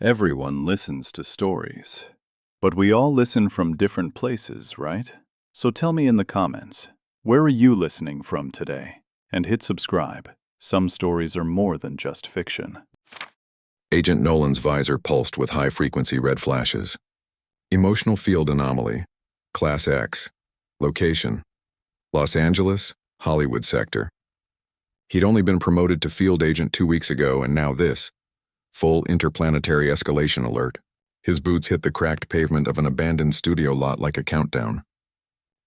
Everyone listens to stories, but we all listen from different places, right? So tell me in the comments, where are you listening from today? And hit subscribe. Some stories are more than just fiction. Agent Nolan's visor pulsed with high-frequency red flashes. Emotional field anomaly. Class X. Location: Los Angeles, Hollywood sector. He'd only been promoted to field agent 2 weeks ago, and now this. Full interplanetary escalation alert. His boots hit the cracked pavement of an abandoned studio lot like a countdown.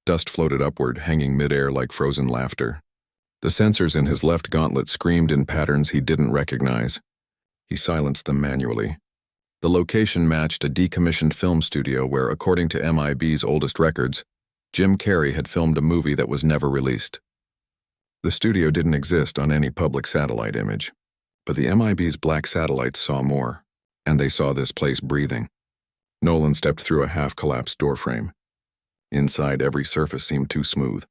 Dust floated upward, hanging midair like frozen laughter. The sensors in his left gauntlet screamed in patterns he didn't recognize. He silenced them manually. The location matched a decommissioned film studio where, according to MIB's oldest records, Jim Carrey had filmed a movie that was never released. The studio didn't exist on any public satellite image. But the MIB's black satellites saw more, and they saw this place breathing. Nolan stepped through a half-collapsed doorframe. Inside, every surface seemed too smooth.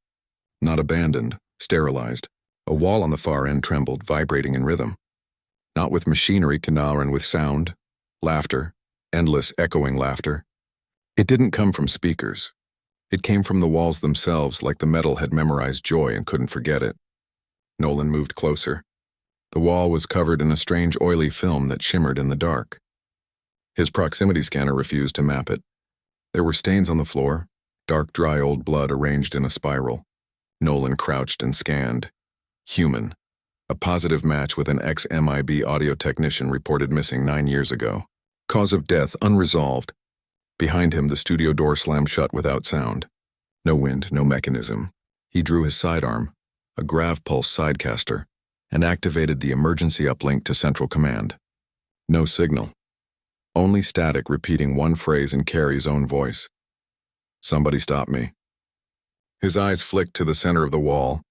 Not abandoned, sterilized. A wall on the far end trembled, vibrating in rhythm. Not with machinery canarin with sound, laughter, endless echoing laughter. It didn't come from speakers. It came from the walls themselves, like the metal had memorized joy and couldn't forget it. Nolan moved closer. The wall was covered in a strange oily film that shimmered in the dark. His proximity scanner refused to map it. There were stains on the floor, dark dry old blood arranged in a spiral. Nolan crouched and scanned. Human. A positive match with an ex-MIB audio technician reported missing 9 years ago. Cause of death unresolved. Behind him, the studio door slammed shut without sound. No wind, no mechanism. He drew his sidearm, a grav pulse sidecaster, and activated the emergency uplink to Central Command. No signal. Only static repeating one phrase in Carrey's own voice. "Somebody stop me." His eyes flicked to the center of the wall.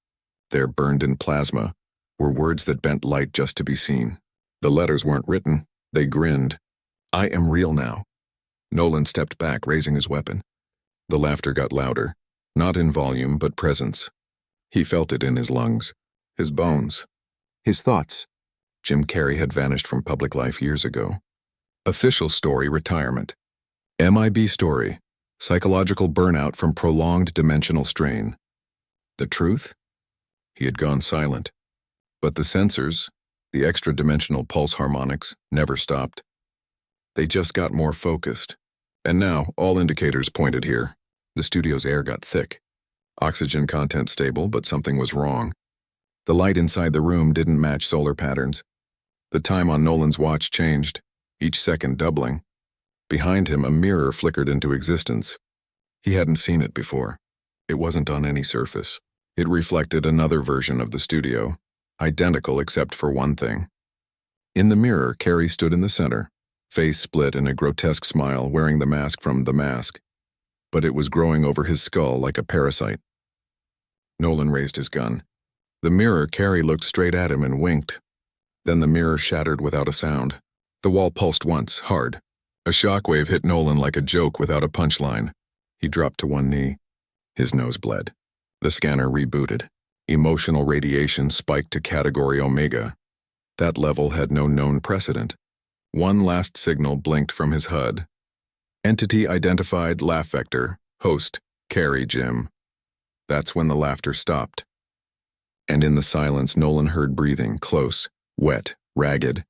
There, burned in plasma, were words that bent light just to be seen. The letters weren't written. They grinned. "I am real now." Nolan stepped back, raising his weapon. The laughter got louder, not in volume but presence. He felt it in his lungs, his bones. His thoughts. Jim Carrey had vanished from public life years ago. Official story: retirement. MIB story: psychological burnout from prolonged dimensional strain. The truth? He had gone silent. But the sensors, the extra-dimensional pulse harmonics, never stopped. They just got more focused. And now, all indicators pointed here. The studio's air got thick. Oxygen content stable, but something was wrong. The light inside the room didn't match solar patterns. The time on Nolan's watch changed, each second doubling. Behind him, a mirror flickered into existence. He hadn't seen it before. It wasn't on any surface. It reflected another version of the studio, identical except for one thing. In the mirror, Carrey stood in the center, face split in a grotesque smile, wearing the mask from The Mask. But it was growing over his skull like a parasite. Nolan raised his gun. The mirror, Carrey looked straight at him and winked. Then the mirror shattered without a sound. The wall pulsed once, hard. A shockwave hit Nolan like a joke without a punchline. He dropped to one knee. His nose bled. The scanner rebooted. Emotional radiation spiked to category Omega. That level had no known precedent. One last signal blinked from his HUD. Entity identified, laugh vector, host, Carrey Jim. That's when the laughter stopped. And in the silence, Nolan heard breathing, close, wet, ragged,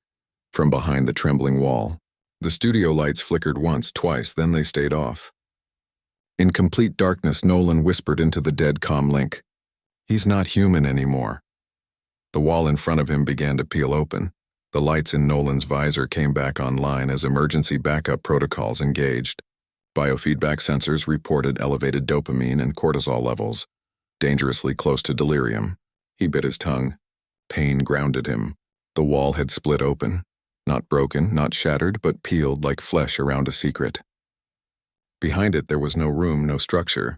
from behind the trembling wall. The studio lights flickered once, twice, then they stayed off. In complete darkness, Nolan whispered into the dead comm link. He's not human anymore. The wall in front of him began to peel open. The lights in Nolan's visor came back online as emergency backup protocols engaged. Biofeedback sensors reported elevated dopamine and cortisol levels, dangerously close to delirium. He bit his tongue. Pain grounded him. The wall had split open. Not broken, not shattered, but peeled like flesh around a secret. Behind it there was no room, no structure.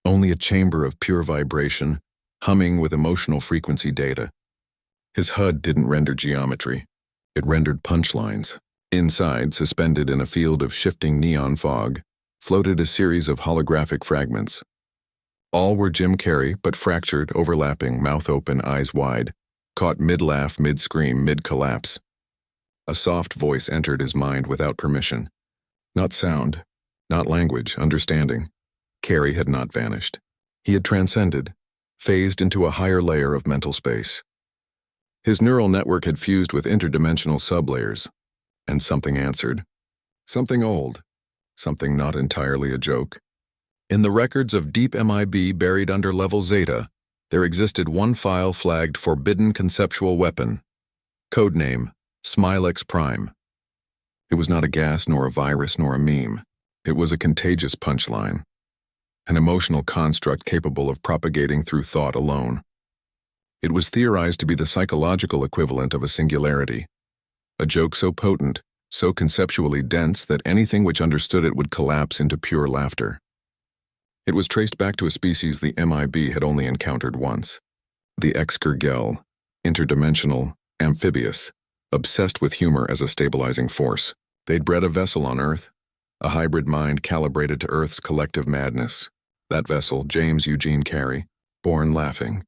Only a chamber of pure vibration, humming with emotional frequency data. His HUD didn't render geometry. It rendered punchlines. Inside, suspended in a field of shifting neon fog, floated a series of holographic fragments. All were Jim Carrey, but fractured, overlapping, mouth open, eyes wide, caught mid-laugh, mid-scream, mid-collapse. A soft voice entered his mind without permission. Not sound, not language, understanding. Carrey had not vanished. He had transcended, phased into a higher layer of mental space. His neural network had fused with interdimensional sublayers, and something answered. Something old, something not entirely a joke. In the records of deep MIB buried under level Zeta, there existed one file flagged Forbidden Conceptual Weapon, codename Smylex-Prime. It was not a gas nor a virus nor a meme. It was a contagious punchline, an emotional construct capable of propagating through thought alone. It was theorized to be the psychological equivalent of a singularity, a joke so potent, so conceptually dense that anything which understood it would collapse into pure laughter. It was traced back to a species the MIB had only encountered once, the Xxkrr-Gel, interdimensional, amphibious, obsessed with humor as a stabilizing force. They'd bred a vessel on Earth, a hybrid mind calibrated to Earth's collective madness. That vessel, James Eugene Carrey, born laughing,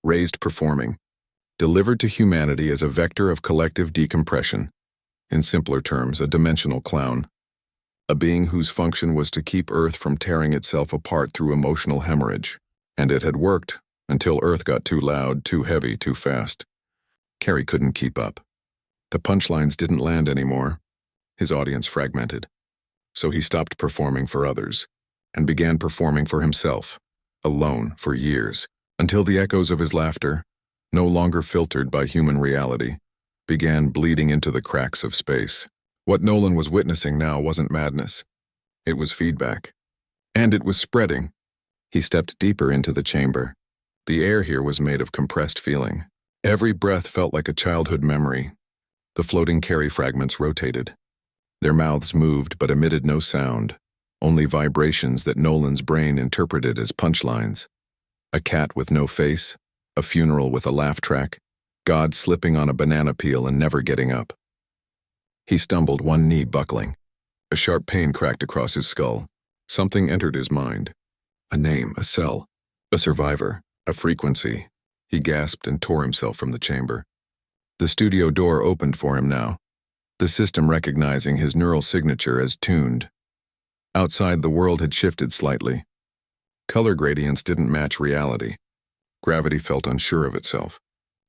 raised performing, delivered to humanity as a vector of collective decompression. In simpler terms, a dimensional clown. A being whose function was to keep Earth from tearing itself apart through emotional hemorrhage. And it had worked, until Earth got too loud, too heavy, too fast. Carrey couldn't keep up. The punchlines didn't land anymore. His audience fragmented. So he stopped performing for others, and began performing for himself, alone for years, until the echoes of his laughter, no longer filtered by human reality, began bleeding into the cracks of space. What Nolan was witnessing now wasn't madness. It was feedback. And it was spreading. He stepped deeper into the chamber. The air here was made of compressed feeling. Every breath felt like a childhood memory. The floating Carrey fragments rotated. Their mouths moved but emitted no sound, only vibrations that Nolan's brain interpreted as punchlines. A cat with no face, a funeral with a laugh track, God slipping on a banana peel and never getting up. He stumbled, one knee buckling. A sharp pain cracked across his skull. Something entered his mind. A name, a cell, a survivor, a frequency. He gasped and tore himself from the chamber. The studio door opened for him now, the system recognizing his neural signature as tuned. Outside, the world had shifted slightly. Color gradients didn't match reality. Gravity felt unsure of itself.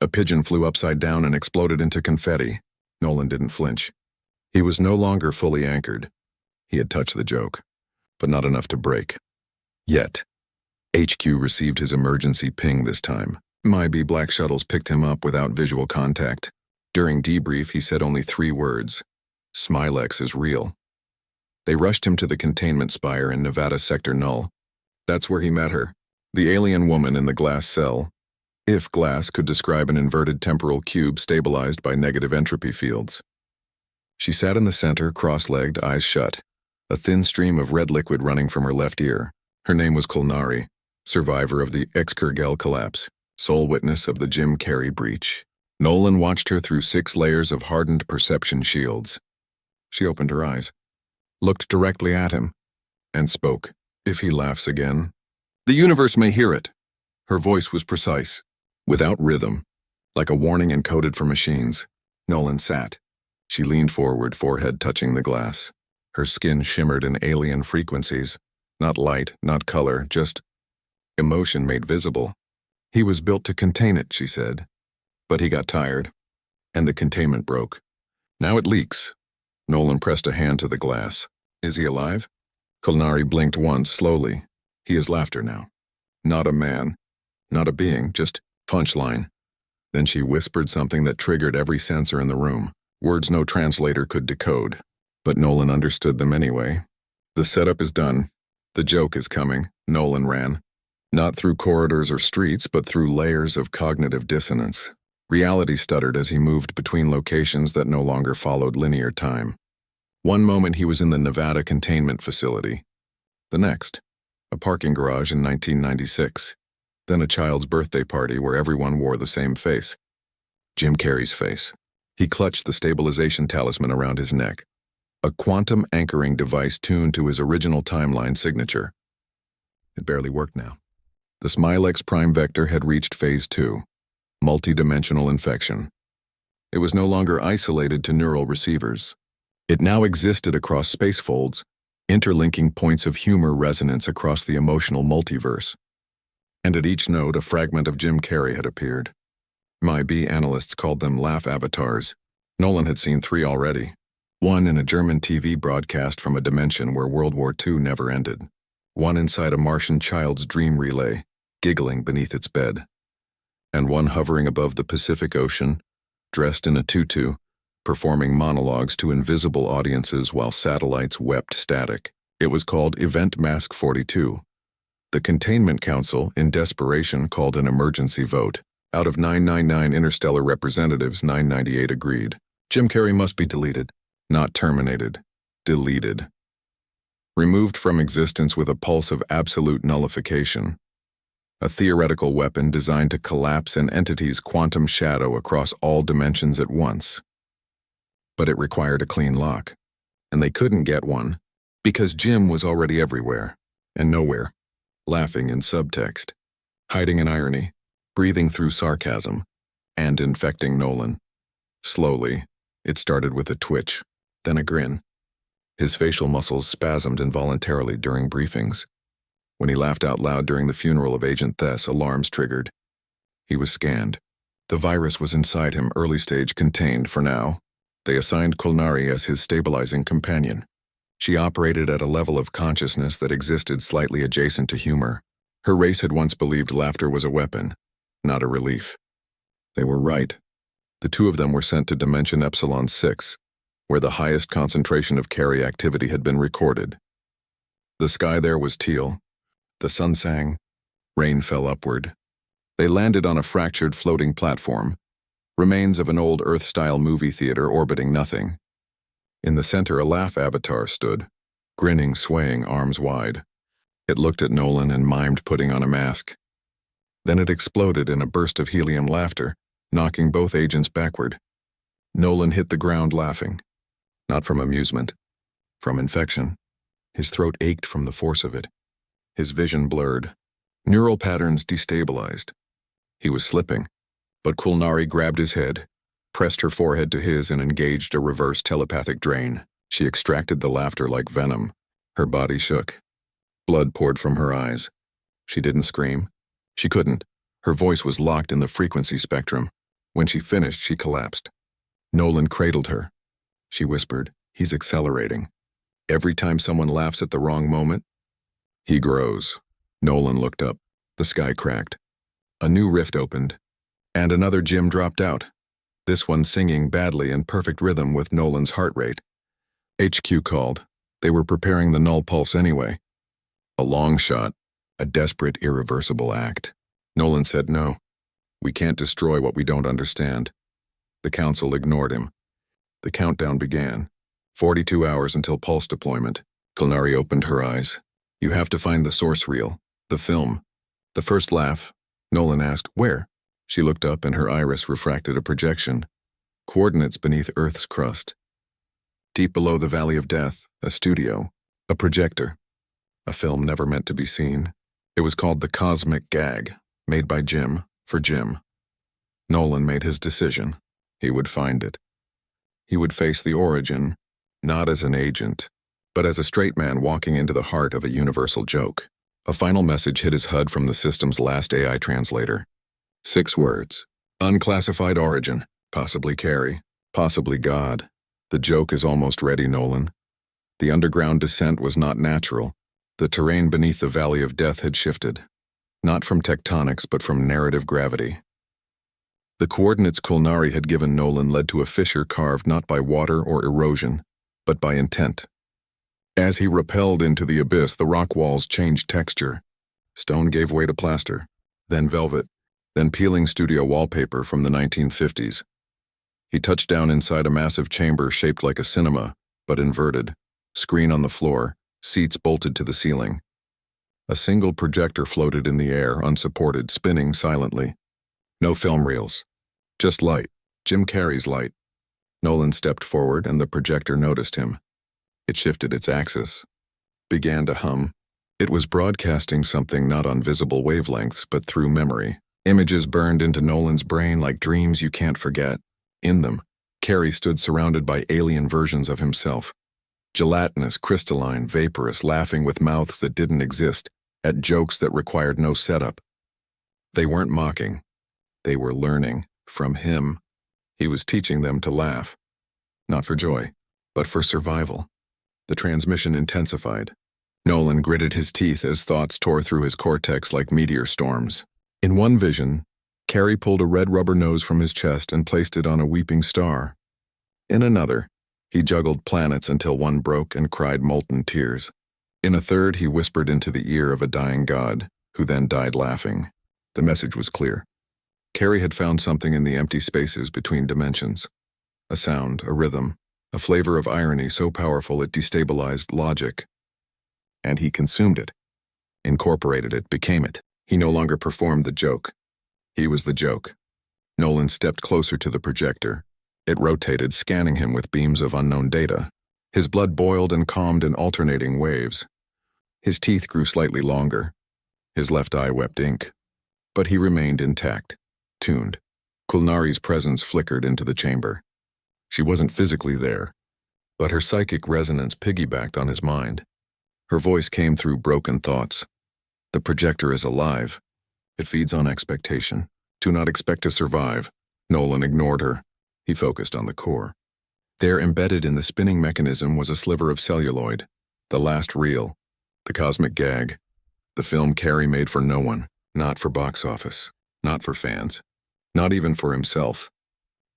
A pigeon flew upside down and exploded into confetti. Nolan didn't flinch. He was no longer fully anchored. He had touched the joke, but not enough to break. Yet, HQ received his emergency ping this time. MIB black shuttles picked him up without visual contact. During debrief, he said only 3 words. Smylex is real. They rushed him to the containment spire in Nevada Sector Null. That's where he met her, the alien woman in the glass cell. If glass could describe an inverted temporal cube stabilized by negative entropy fields. She sat in the center, cross-legged, eyes shut, a thin stream of red liquid running from her left ear. Her name was Kulnari, survivor of the Xxkrr-Gel collapse, sole witness of the Jim Carrey breach. Nolan watched her through 6 layers of hardened perception shields. She opened her eyes, looked directly at him, and spoke. If he laughs again, the universe may hear it. Her voice was precise, without rhythm, like a warning encoded for machines. Nolan sat. She leaned forward, forehead touching the glass. Her skin shimmered in alien frequencies. Not light, not color, just emotion made visible. He was built to contain it, she said. But he got tired, and the containment broke. Now it leaks. Nolan pressed a hand to the glass. Is he alive? Kulnari blinked once, slowly. He is laughter now. Not a man, not a being, just punchline. Then she whispered something that triggered every sensor in the room. Words no translator could decode, but Nolan understood them anyway. The setup is done. The joke is coming, Nolan ran. Not through corridors or streets, but through layers of cognitive dissonance. Reality stuttered as he moved between locations that no longer followed linear time. One moment he was in the Nevada containment facility. The next, a parking garage in 1996. Then a child's birthday party where everyone wore the same face. Jim Carrey's face. He clutched the stabilization talisman around his neck, a quantum anchoring device tuned to his original timeline signature. It barely worked now. The Smylex-Prime vector had reached phase 2, multi-dimensional infection. It was no longer isolated to neural receivers. It now existed across spacefolds, interlinking points of humor resonance across the emotional multiverse. And at each node, a fragment of Jim Carrey had appeared. MIB analysts called them laugh avatars. Nolan had seen 3 already. One in a German TV broadcast from a dimension where World War II never ended. One inside a Martian child's dream relay, giggling beneath its bed. And one hovering above the Pacific Ocean, dressed in a tutu, performing monologues to invisible audiences while satellites wept static. It was called Event Mask 42. The Containment Council, in desperation, called an emergency vote. Out of 999 interstellar representatives, 998 agreed. Jim Carrey must be deleted. Not terminated. Deleted. Removed from existence with a pulse of absolute nullification. A theoretical weapon designed to collapse an entity's quantum shadow across all dimensions at once. But it required a clean lock, and they couldn't get one, because Jim was already everywhere, and nowhere, laughing in subtext, hiding in irony, breathing through sarcasm, and infecting Nolan. Slowly, it started with a twitch, then a grin. His facial muscles spasmed involuntarily during briefings. When he laughed out loud during the funeral of Agent Thess, alarms triggered. He was scanned. The virus was inside him, early stage contained for now. They assigned Kulnari as his stabilizing companion. She operated at a level of consciousness that existed slightly adjacent to humor. Her race had once believed laughter was a weapon, not a relief. They were right. The 2 of them were sent to Dimension Epsilon 6, where the highest concentration of Carrey activity had been recorded. The sky there was teal. The sun sang. Rain fell upward. They landed on a fractured floating platform, remains of an old Earth-style movie theater orbiting nothing. In the center, a laugh avatar stood, grinning, swaying, arms wide. It looked at Nolan and mimed putting on a mask. Then it exploded in a burst of helium laughter, knocking both agents backward. Nolan hit the ground laughing. Not from amusement, from infection. His throat ached from the force of it. His vision blurred. Neural patterns destabilized. He was slipping, but Kulnari grabbed his head, pressed her forehead to his, and engaged a reverse telepathic drain. She extracted the laughter like venom. Her body shook. Blood poured from her eyes. She didn't scream. She couldn't. Her voice was locked in the frequency spectrum. When she finished, she collapsed. Nolan cradled her. She whispered, "He's accelerating. Every time someone laughs at the wrong moment, he grows." Nolan looked up. The sky cracked. A new rift opened, and another Jim dropped out, this one singing badly in perfect rhythm with Nolan's heart rate. HQ called. They were preparing the null pulse anyway. A long shot, a desperate, irreversible act. Nolan said no. We can't destroy what we don't understand. The council ignored him. The countdown began. 42 hours until pulse deployment. Kulnari opened her eyes. You have to find the source reel, the film. The first laugh. Nolan asked, where? She looked up and her iris refracted a projection. Coordinates beneath Earth's crust. Deep below the Valley of Death, a studio, a projector. A film never meant to be seen. It was called The Cosmic Gag, made by Jim, for Jim. Nolan made his decision. He would find it. He would face the origin, not as an agent, but as a straight man walking into the heart of a universal joke. A final message hit his HUD from the system's last AI translator. 6 words. Unclassified origin. Possibly Carrey. Possibly God. The joke is almost ready, Nolan. The underground descent was not natural. The terrain beneath the Valley of Death had shifted. Not from tectonics, but from narrative gravity. The coordinates Kulnari had given Nolan led to a fissure carved not by water or erosion, but by intent. As he rappelled into the abyss, the rock walls changed texture. Stone gave way to plaster, then velvet, then peeling studio wallpaper from the 1950s. He touched down inside a massive chamber shaped like a cinema, but inverted. Screen on the floor, seats bolted to the ceiling. A single projector floated in the air, unsupported, spinning silently. No film reels. Just light. Jim Carrey's light. Nolan stepped forward and the projector noticed him. It shifted its axis. Began to hum. It was broadcasting something not on visible wavelengths but through memory. Images burned into Nolan's brain like dreams you can't forget. In them, Carrey stood surrounded by alien versions of himself. Gelatinous, crystalline, vaporous, laughing with mouths that didn't exist, at jokes that required no setup. They weren't mocking. They were learning from him. He was teaching them to laugh. Not for joy, but for survival. The transmission intensified. Nolan gritted his teeth as thoughts tore through his cortex like meteor storms. In one vision, Carrey pulled a red rubber nose from his chest and placed it on a weeping star. In another, he juggled planets until one broke and cried molten tears. In a third, he whispered into the ear of a dying god, who then died laughing. The message was clear. Carrey had found something in the empty spaces between dimensions. A sound, a rhythm, a flavor of irony so powerful it destabilized logic. And he consumed it, incorporated it, became it. He no longer performed the joke. He was the joke. Nolan stepped closer to the projector. It rotated, scanning him with beams of unknown data. His blood boiled and calmed in alternating waves. His teeth grew slightly longer. His left eye wept ink. But he remained intact, tuned. Kulnari's presence flickered into the chamber. She wasn't physically there, but her psychic resonance piggybacked on his mind. Her voice came through broken thoughts. The projector is alive. It feeds on expectation. Do not expect to survive. Nolan ignored her. He focused on the core. There, embedded in the spinning mechanism, was a sliver of celluloid, the last reel, the cosmic gag, the film Carrey made for no one, not for box office, not for fans, not even for himself.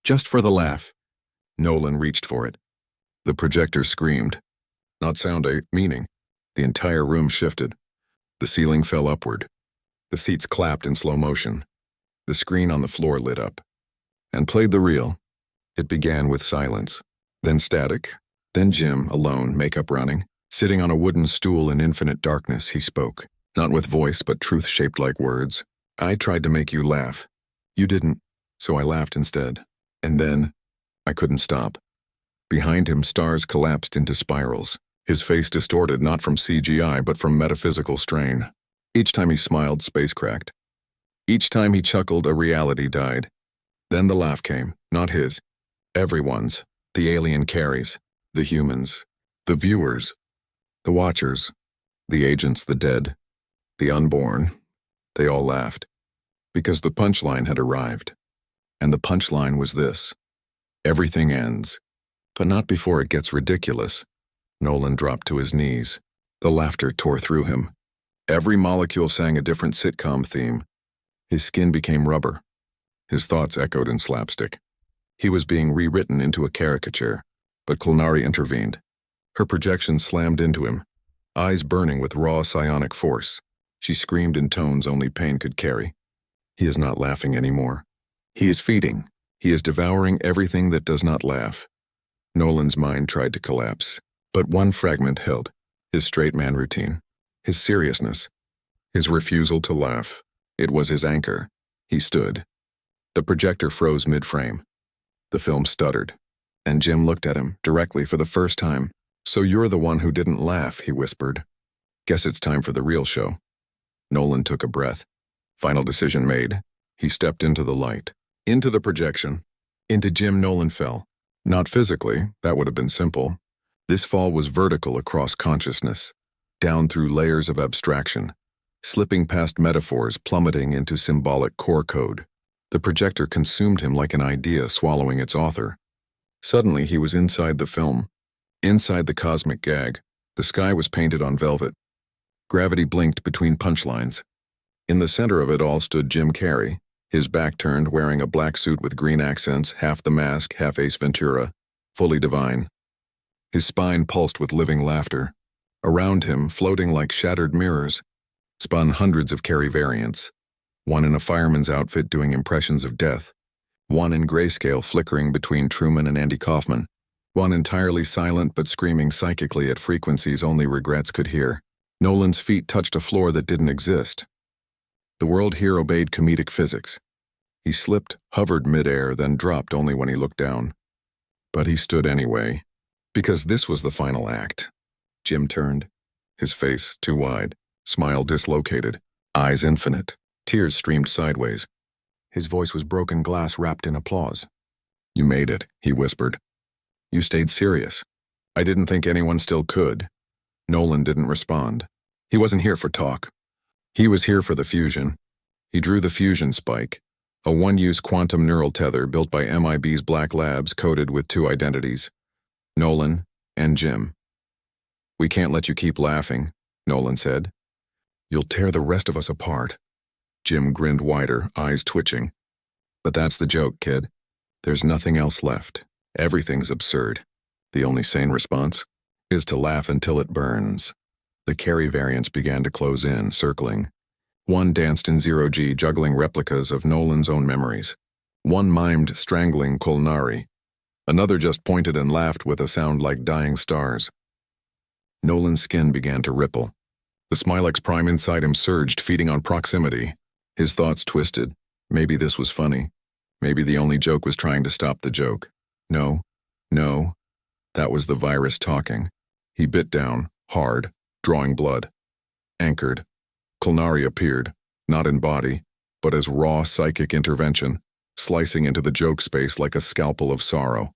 Just for the laugh. Nolan reached for it. The projector screamed. Not sound, meaning. The entire room shifted. The ceiling fell upward. The seats clapped in slow motion. The screen on the floor lit up. And played the reel. It began with silence, then static, then Jim, alone, makeup running, sitting on a wooden stool in infinite darkness. He spoke, not with voice but truth shaped like words. I tried to make you laugh. You didn't, so I laughed instead. And then, I couldn't stop. Behind him, stars collapsed into spirals, his face distorted not from CGI but from metaphysical strain. Each time he smiled, space cracked. Each time he chuckled, a reality died. Then the laugh came, not his. Everyone's, the alien Carrey's, the humans, the viewers, the watchers, the agents, the dead, the unborn. They all laughed, because the punchline had arrived. And the punchline was this: everything ends, but not before it gets ridiculous. Nolan dropped to his knees. The laughter tore through him. Every molecule sang a different sitcom theme. His skin became rubber. His thoughts echoed in slapstick. He was being rewritten into a caricature, but Kulnari intervened. Her projection slammed into him, eyes burning with raw psionic force. She screamed in tones only pain could carry. He is not laughing anymore. He is feeding. He is devouring everything that does not laugh. Nolan's mind tried to collapse, but one fragment held: his straight man routine, his seriousness, his refusal to laugh. It was his anchor. He stood. The projector froze mid-frame. The film stuttered, and Jim looked at him directly for the first time. So you're the one who didn't laugh, he whispered. Guess it's time for the real show. Nolan took a breath. Final decision made. He stepped into the light, into the projection. Into Jim, Nolan fell. Not physically, that would have been simple. This fall was vertical across consciousness, down through layers of abstraction, slipping past metaphors, plummeting into symbolic core code. The projector consumed him like an idea swallowing its author. Suddenly he was inside the film, inside the cosmic gag. The sky was painted on velvet. Gravity blinked between punchlines. In the center of it all stood Jim Carrey, his back turned, wearing a black suit with green accents, half the mask, half Ace Ventura, fully divine. His spine pulsed with living laughter. Around him, floating like shattered mirrors, spun hundreds of Carrey variants. One in a fireman's outfit doing impressions of death. One in grayscale flickering between Truman and Andy Kaufman. One entirely silent but screaming psychically at frequencies only regrets could hear. Nolan's feet touched a floor that didn't exist. The world here obeyed comedic physics. He slipped, hovered midair, then dropped only when he looked down. But he stood anyway, because this was the final act. Jim turned, his face too wide, smile dislocated, eyes infinite. Tears streamed sideways. His voice was broken glass wrapped in applause. You made it, he whispered. You stayed serious. I didn't think anyone still could. Nolan didn't respond. He wasn't here for talk. He was here for the fusion. He drew the fusion spike, a one-use quantum neural tether built by MIB's black labs coded with two identities, Nolan and Jim. We can't let you keep laughing, Nolan said. You'll tear the rest of us apart. Jim grinned wider, eyes twitching. But that's the joke, kid. There's nothing else left. Everything's absurd. The only sane response is to laugh until it burns. The Carrey variants began to close in, circling. One danced in zero-G, juggling replicas of Nolan's own memories. One mimed strangling Kulnari. Another just pointed and laughed with a sound like dying stars. Nolan's skin began to ripple. The Smylex-Prime inside him surged, feeding on proximity. His thoughts twisted. Maybe this was funny. Maybe the only joke was trying to stop the joke. No. That was the virus talking. He bit down, hard, drawing blood. Anchored. Kulnari appeared, not in body, but as raw psychic intervention, slicing into the joke space like a scalpel of sorrow.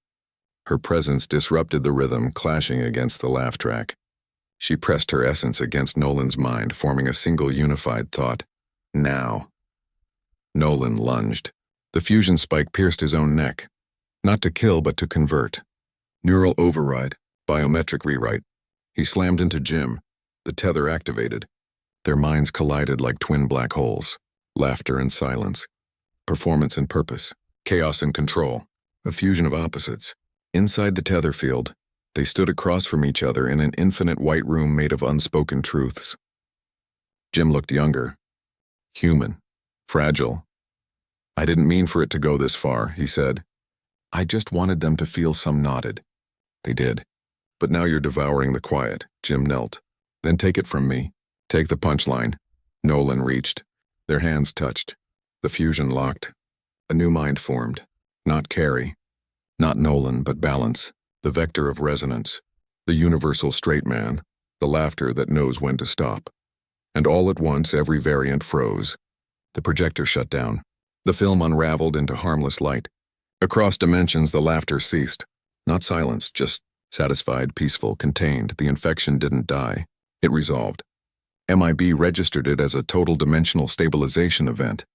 Her presence disrupted the rhythm, clashing against the laugh track. She pressed her essence against Nolan's mind, forming a single unified thought. Now. Nolan lunged. The fusion spike pierced his own neck. Not to kill, but to convert. Neural override, biometric rewrite. He slammed into Jim. The tether activated. Their minds collided like twin black holes. Laughter and silence. Performance and purpose. Chaos and control. A fusion of opposites. Inside the tether field, they stood across from each other in an infinite white room made of unspoken truths. Jim looked younger. Human. Fragile. I didn't mean for it to go this far, he said. I just wanted them to feel. Some nodded. They did. But now you're devouring the quiet, Jim knelt. Then take it from me. Take the punchline. Nolan reached. Their hands touched. The fusion locked. A new mind formed. Not Carrey. Not Nolan, but balance. The vector of resonance. The universal straight man. The laughter that knows when to stop. And all at once every variant froze. The projector shut down. The film unraveled into harmless light. Across dimensions the laughter ceased. Not silence, just satisfied, peaceful, contained. The infection didn't die. It resolved. MIB registered it as a total dimensional stabilization event.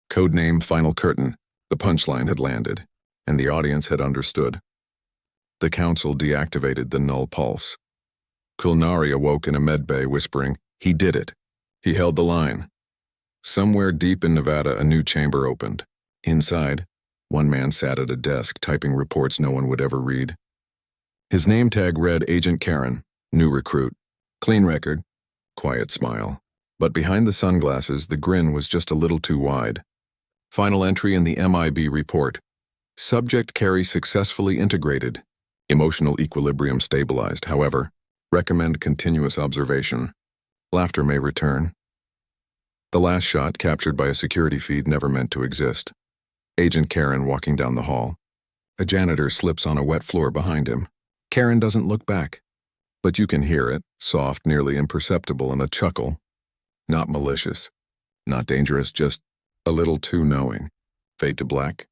Codename Final Curtain. The punchline had landed, and the audience had understood. The council deactivated the null pulse. Kulnari awoke in a medbay whispering, he did it. He held the line. Somewhere deep in Nevada, a new chamber opened. Inside, one man sat at a desk typing reports no one would ever read. His name tag read Agent Karen, new recruit. Clean record. Quiet smile. But behind the sunglasses, the grin was just a little too wide. Final entry in the MIB report. Subject Carrey successfully integrated. Emotional equilibrium stabilized, however. Recommend continuous observation. Laughter may return. The last shot, captured by a security feed, never meant to exist. Agent Karen walking down the hall. A janitor slips on a wet floor behind him. Karen doesn't look back. But you can hear it, soft, nearly imperceptible, and a chuckle. Not malicious. Not dangerous, just a little too knowing. Fade to black.